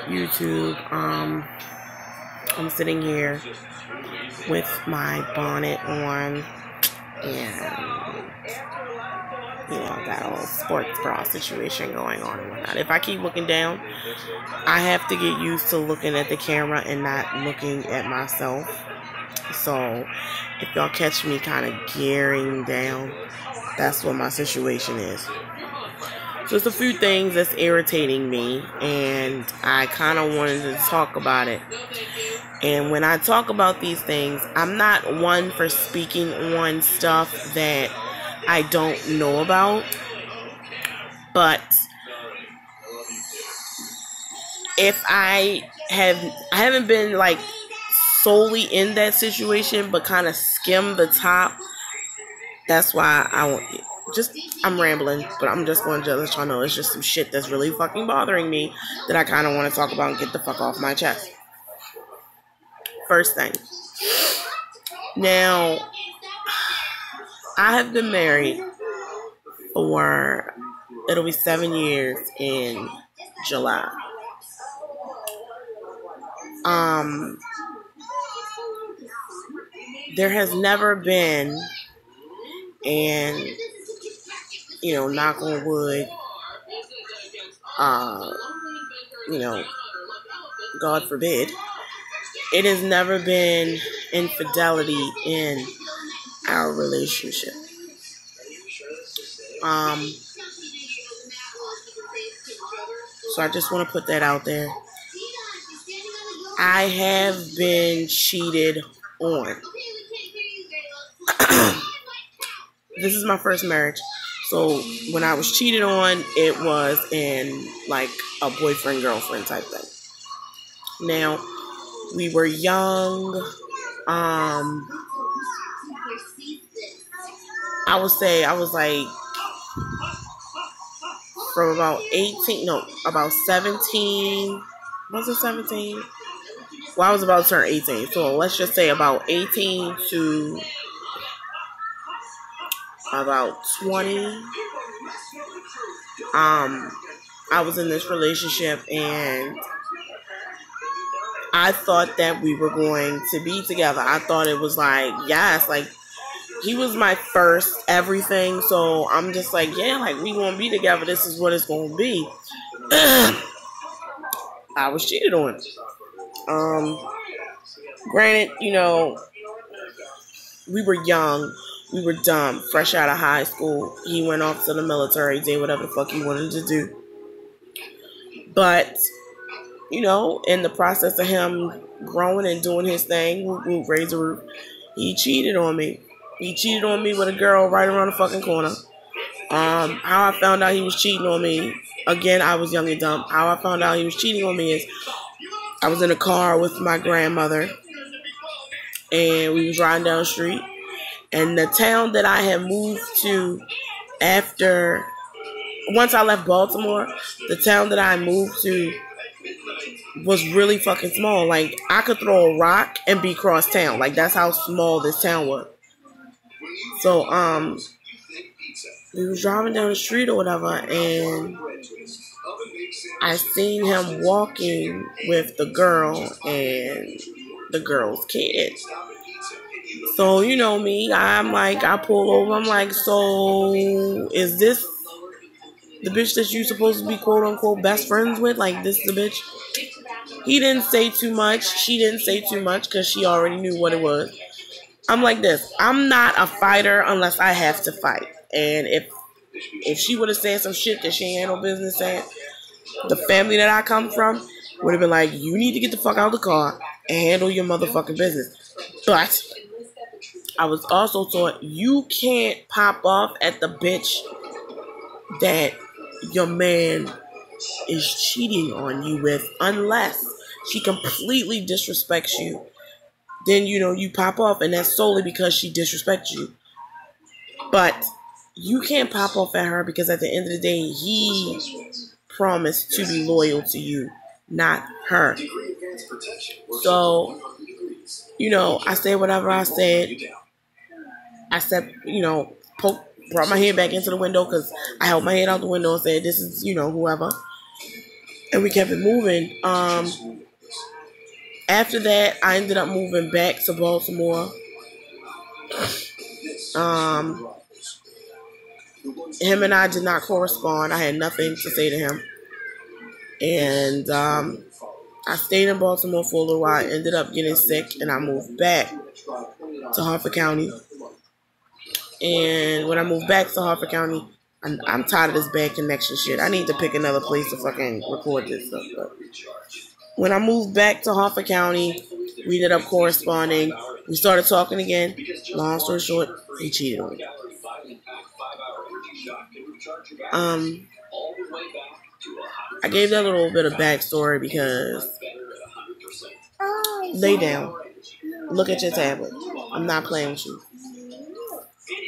YouTube. I'm sitting here with my bonnet on and that whole sports bra situation going on and whatnot. If I keep looking down, I have to get used to looking at the camera and not looking at myself. So if y'all catch me kind of gearing down, that's what my situation is. So it's a few things that's irritating me, and I kind of wanted to talk about it. And when I talk about these things, I'm not one for speaking on stuff that I don't know about. But if I haven't been like solely in that situation, but kind of skim the top. That's why I'm rambling, but I'm just going to let y'all know it's just some shit that's really fucking bothering me that I kind of want to talk about and get the fuck off my chest. First thing. Now, I have been married for, it'll be 7 years in July. There has never been, and knock on wood, God forbid, it has never been infidelity in our relationship. So I just want to put that out there. I have been cheated on. This is my first marriage. So when I was cheated on, it was in like a boyfriend-girlfriend type thing. Now, we were young. I would say I was like from about 17. Was it 17? Well, I was about to turn 18. So let's just say about 18 to about 20. I was in this relationship and I thought that we were going to be together. I thought it was like, yes, like he was my first everything. So I'm just like, yeah, like we gonna be together. This is what it's gonna be. I was cheated on. Granted, we were young. We were dumb, fresh out of high school. He went off to the military, did whatever the fuck he wanted to do. But, in the process of him growing and doing his thing, raise the roof, he cheated on me. He cheated on me with a girl right around the fucking corner. How I found out he was cheating on me, again, I was young and dumb. How I found out he was cheating on me is I was in a car with my grandmother, and we was riding down the street. And the town that I had moved to once I left Baltimore, the town that I moved to was really fucking small. Like, I could throw a rock and be cross town. Like, that's how small this town was. So, we was driving down the street or whatever, and I seen him walking with the girl and the girl's kids. So, me, I'm like, I pull over. I'm like, so is this the bitch that you supposed to be quote unquote best friends with? Like, this the bitch? He didn't say too much. She didn't say too much because she already knew what it was. I'm like this. I'm not a fighter unless I have to fight. And if she would have said some shit that she ain't no business saying, the family that I come from would have been like, you need to get the fuck out of the car and handle your motherfucking business. But I was also taught you can't pop off at the bitch that your man is cheating on you with unless she completely disrespects you. Then, you pop off, and that's solely because she disrespects you. But you can't pop off at her because at the end of the day, he promised to be loyal to you, not her. So, I said whatever I said. I said, brought my head back into the window because I held my head out the window and said, this is, whoever. and we kept it moving. After that, I ended up moving back to Baltimore. Him and I did not correspond. I had nothing to say to him. And I stayed in Baltimore for a little while. I ended up getting sick, and I moved back to Harford County. And when I moved back to Harford County, I'm tired of this bad connection shit. I need to pick another place to fucking record this stuff. But when I moved back to Harford County, we ended up corresponding. We started talking again. Long story short, he cheated on me. I gave that little bit of backstory because lay down. Look at your tablet. I'm not playing with you.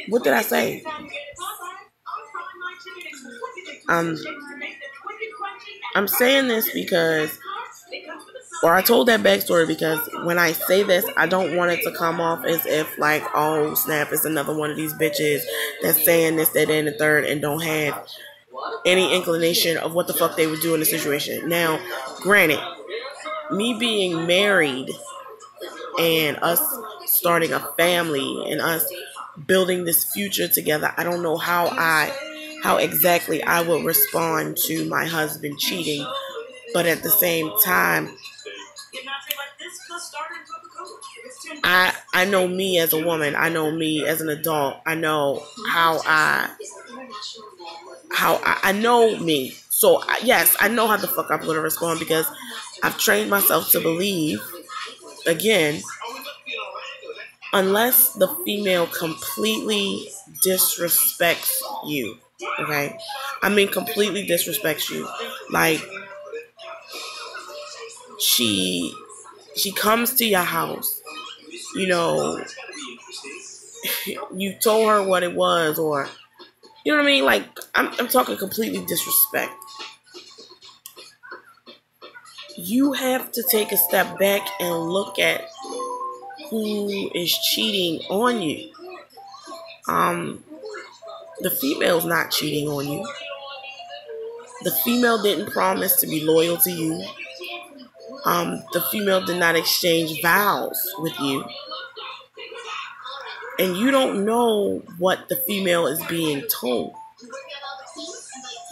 What did I say? I'm saying this because, or I told that backstory because when I say this, I don't want it to come off as if like, oh snap, it's another one of these bitches that's saying this, that, and the third, and don't have any inclination of what the fuck they would do in the situation. Now, granted, me being married and us starting a family and us building this future together, I don't know how exactly I would respond to my husband cheating, but at the same time, I know me as a woman. I know me as an adult. I know how I know me. So yes, I know how the fuck I'm going to respond because I've trained myself to believe, again, unless the female completely disrespects you, okay? I mean completely disrespects you. Like, she comes to your house, you know, you told her what it was, or, you know what I mean? Like, I'm talking completely disrespect. You have to take a step back and look at who is cheating on you. The female's not cheating on you. The female didn't promise to be loyal to you. The female did not exchange vows with you. And you don't know what the female is being told.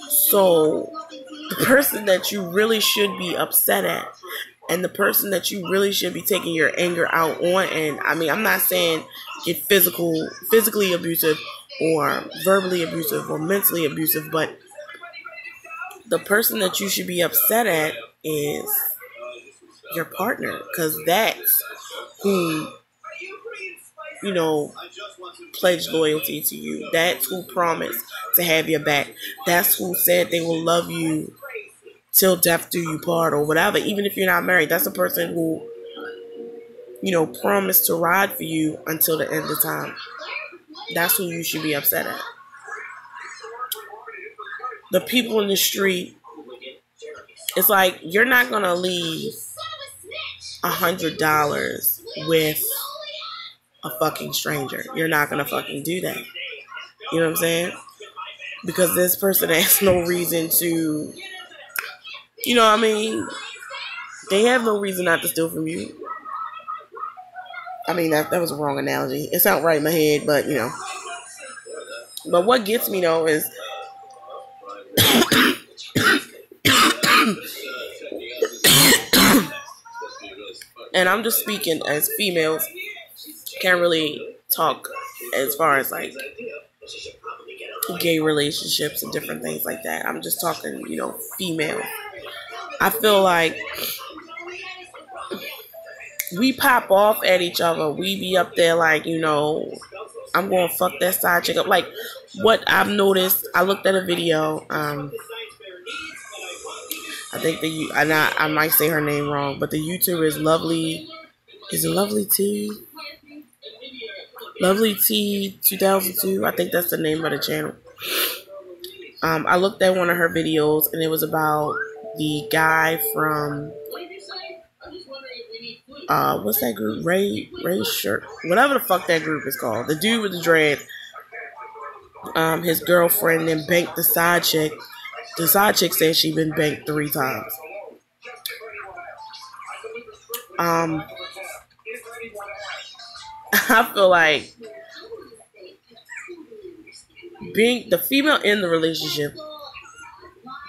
So the person that you really should be upset at and the person that you really should be taking your anger out on, and I mean, I'm not saying get physically abusive or verbally abusive or mentally abusive, but the person that you should be upset at is your partner, because that's who, you know, pledged loyalty to you. That's who promised to have your back. That's who said they will love you till death do you part or whatever. Even if you're not married, that's a person who, you know, promised to ride for you until the end of time. That's who you should be upset at. The people in the street, it's like, you're not going to leave $100 with a fucking stranger. You're not going to fucking do that. You know what I'm saying? Because this person has no reason to, you know what I mean? They have no reason not to steal from you. I mean, that was a wrong analogy. It's not right in my head, but, you know. But what gets me, though, is and I'm just speaking as females, can't really talk as far as, like, gay relationships and different things like that. I'm just talking, you know, female. I feel like we pop off at each other. We be up there like, you know, I'm going to fuck that side chick up. Like, what I've noticed, I looked at a video. I think I might say her name wrong, but the YouTuber is Lovely. Is it Lovely T? Lovely T 2002. I think that's the name of the channel. I looked at one of her videos, and it was about the guy from what's that group? Ray Shirt, whatever the fuck that group is called. The dude with the dread. His girlfriend then banked the side chick. The side chick said she been banked 3 times. I feel like being the female in the relationship,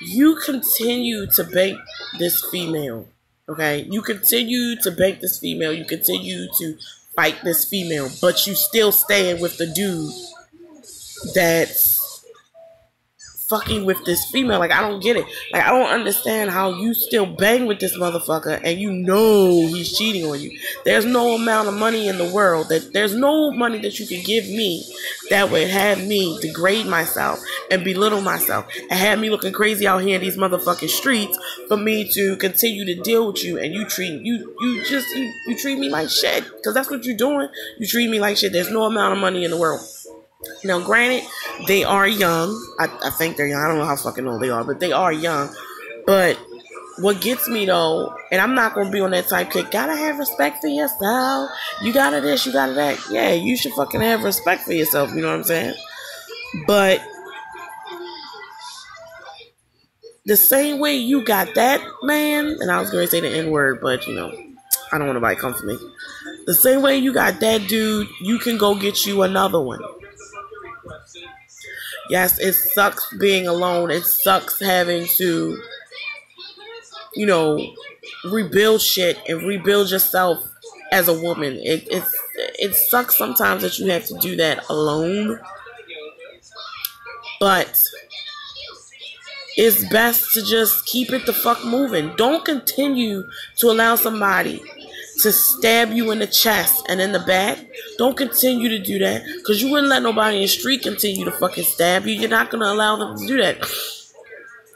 you continue to bank this female. Okay? You continue to bank this female. You continue to fight this female. But you still staying with the dude that's fucking with this female. Like, I don't get it. Like, I don't understand how you still bang with this motherfucker and you know he's cheating on you. There's no amount of money in the world, there's no money that you could give me that would have me degrade myself and belittle myself and have me looking crazy out here in these motherfucking streets for me to continue to deal with you, and you treat me like shit, because that's what you're doing. You treat me like shit. There's no amount of money in the world. Now, granted, they are young. I think they're young. I don't know how fucking old they are, but they are young. But what gets me, though, and I'm not going to be on that type kick, gotta have respect for yourself. You gotta this, you gotta that. Yeah, you should fucking have respect for yourself. You know what I'm saying? But the same way you got that man, and I was going to say the N-word, but, you know, I don't want nobody to come for me. The same way you got that dude, you can go get you another one. Yes, it sucks being alone. It sucks having to, you know, rebuild shit and rebuild yourself as a woman. It sucks sometimes that you have to do that alone. But it's best to just keep it the fuck moving. Don't continue to allow somebody to stab you in the chest and in the back. Don't continue to do that, because you wouldn't let nobody in the street continue to fucking stab you. You're not going to allow them to do that.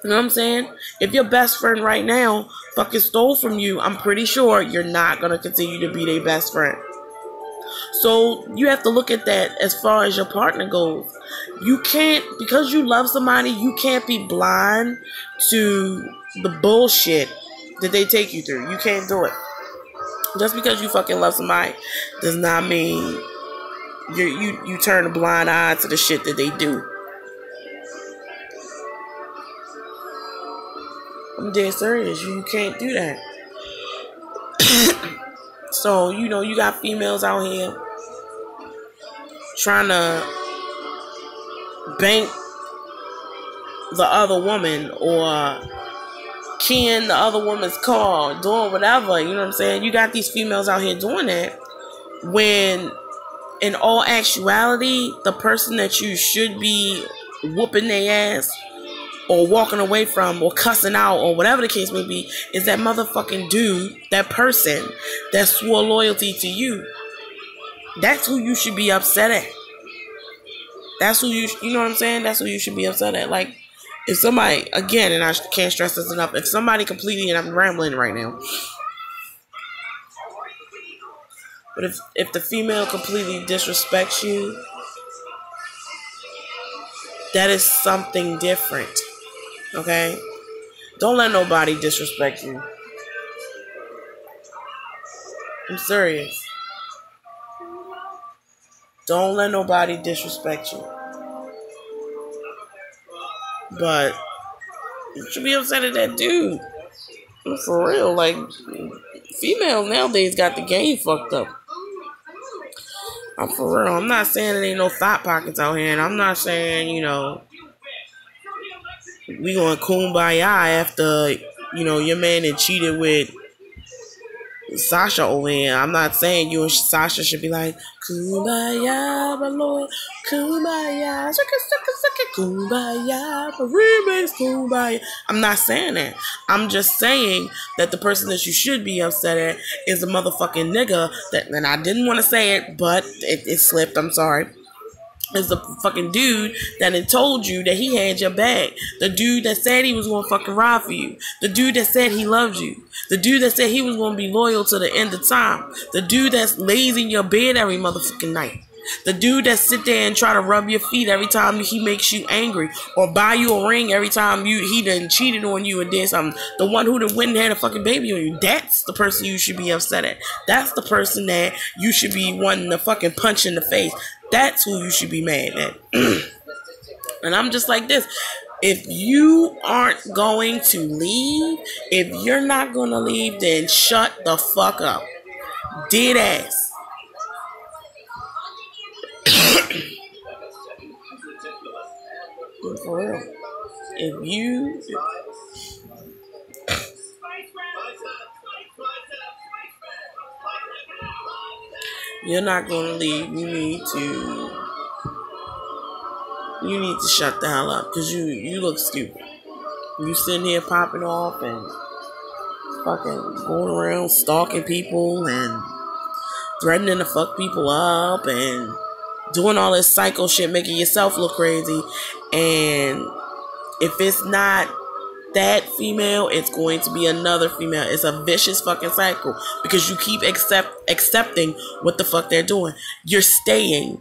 You know what I'm saying? If your best friend right now fucking stole from you, I'm pretty sure you're not going to continue to be their best friend. So you have to look at that as far as your partner goes. You can't, because you love somebody, you can't be blind to the bullshit that they take you through. You can't do it. Just because you fucking love somebody does not mean you turn a blind eye to the shit that they do. I'm dead serious. You can't do that. So, you know, you got females out here trying to bank the other woman or keying the other woman's car, doing whatever, you know what I'm saying? You got these females out here doing that when in all actuality, the person that you should be whooping their ass or walking away from or cussing out or whatever the case may be is that motherfucking dude, that person that swore loyalty to you. That's who you should be upset at. That's who you know what I'm saying? That's who you should be upset at. Like, if somebody, again, and I can't stress this enough, if somebody completely, and I'm rambling right now, but if the female completely disrespects you, that is something different, okay? Don't let nobody disrespect you. I'm serious. Don't let nobody disrespect you. But you should be upset at that dude. For real, like, females nowadays got the game fucked up. I'm for real. I'm not saying there ain't no thought pockets out here, and I'm not saying, you know, we going kumbaya after, you know, your man had cheated with Sasha over here. I'm not saying you and Sasha should be like, kumbaya, my lord, kumbaya, kumbaya, remix, kumbaya. I'm not saying that. I'm just saying that the person that you should be upset at is a motherfucking nigga that, and I didn't want to say it, but it slipped, I'm sorry. Is the fucking dude that had told you that he had your back. The dude that said he was going to fucking ride for you. The dude that said he loved you. The dude that said he was going to be loyal to the end of time. The dude that lays in your bed every motherfucking night. The dude that sit there and try to rub your feet every time he makes you angry. Or buy you a ring every time he done cheated on you and did something. The one who done went and had a fucking baby on you. That's the person you should be upset at. That's the person that you should be wanting to fucking punch in the face. That's who you should be mad at. And I'm just like this. If you aren't going to leave, if you're not going to leave, then shut the fuck up. Dead ass. For real. If you're not going to leave, you need to shut the hell up, because you look stupid. You sitting here popping off and fucking going around stalking people and threatening to fuck people up and doing all this psycho shit, making yourself look crazy. And if it's not that female, it's going to be another female. It's a vicious fucking cycle, because you keep accepting what the fuck they're doing. You're staying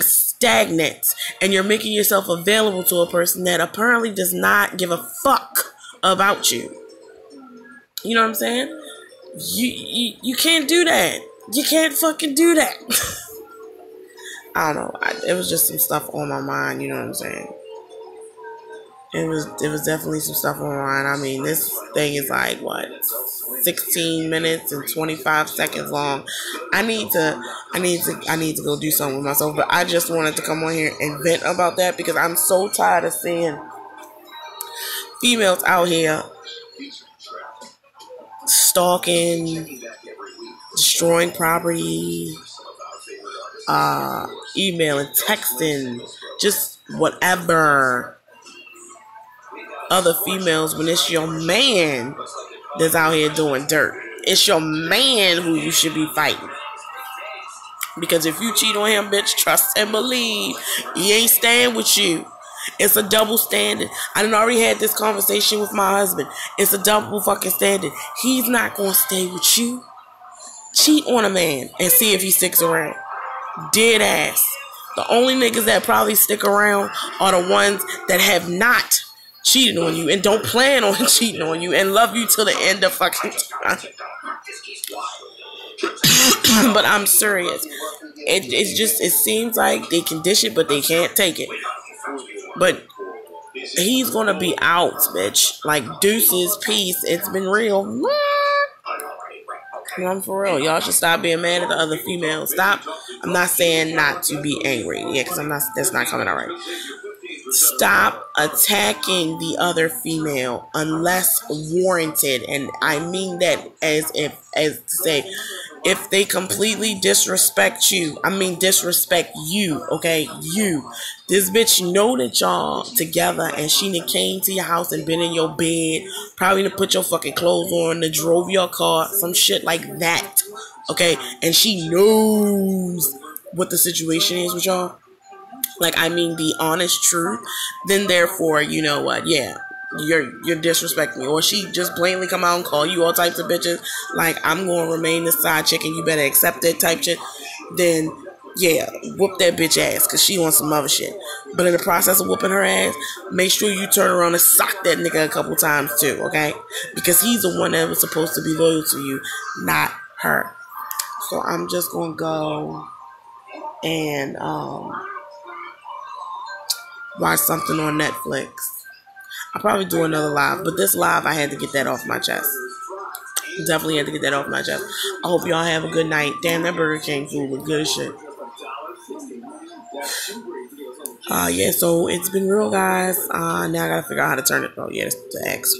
stagnant, and you're making yourself available to a person that apparently does not give a fuck about you. You know what I'm saying? You can't do that. You can't fucking do that. I don't know. It was just some stuff on my mind. You know what I'm saying? It was definitely some stuff on my mind. I mean, this thing is like, what, 16 minutes and 25 seconds long. I need to go do something with myself. But I just wanted to come on here and vent about that, because I'm so tired of seeing females out here stalking, destroying property, emailing, texting, just whatever other females, when it's your man that's out here doing dirt. It's your man who you should be fighting. Because if you cheat on him, bitch, trust and believe, he ain't staying with you. It's a double standard. I done already had this conversation with my husband. It's a double fucking standard. He's not gonna stay with you. Cheat on a man and see if he sticks around. Dead ass. The only niggas that probably stick around are the ones that have not cheated on you and don't plan on cheating on you and love you till the end of fucking time. But I'm serious. It seems like they can dish it, but they can't take it. But he's gonna be out, bitch. Like, deuces, peace. It's been real. I'm for real. Y'all should stop being mad at the other females. Stop. I'm not saying not to be angry. Yeah, because that's not coming out right. Stop attacking the other female unless warranted. And I mean that as to say, if they completely disrespect you, I mean disrespect you, okay? You. This bitch know that y'all together, and she done came to your house and been in your bed, probably to put your fucking clothes on, to drove your car, some shit like that, okay? And she knows what the situation is with y'all. Like, I mean the honest truth. Then therefore, you know what? Yeah, you're disrespecting me. Or she just blatantly come out and call you all types of bitches. Like, I'm gonna remain this side chick and you better accept that type shit. Then yeah, whoop that bitch ass, because she wants some other shit. But in the process of whooping her ass, make sure you turn around and sock that nigga a couple times too, okay? Because he's the one that was supposed to be loyal to you, not her. So I'm just gonna go and watch something on Netflix. I'll probably do another live, but this live, I had to get that off my chest. Definitely had to get that off my chest. I hope y'all have a good night. Damn, that Burger King food was good as shit. Yeah, so it's been real, guys. Now I gotta figure out how to turn it. Oh, yeah, that's the X.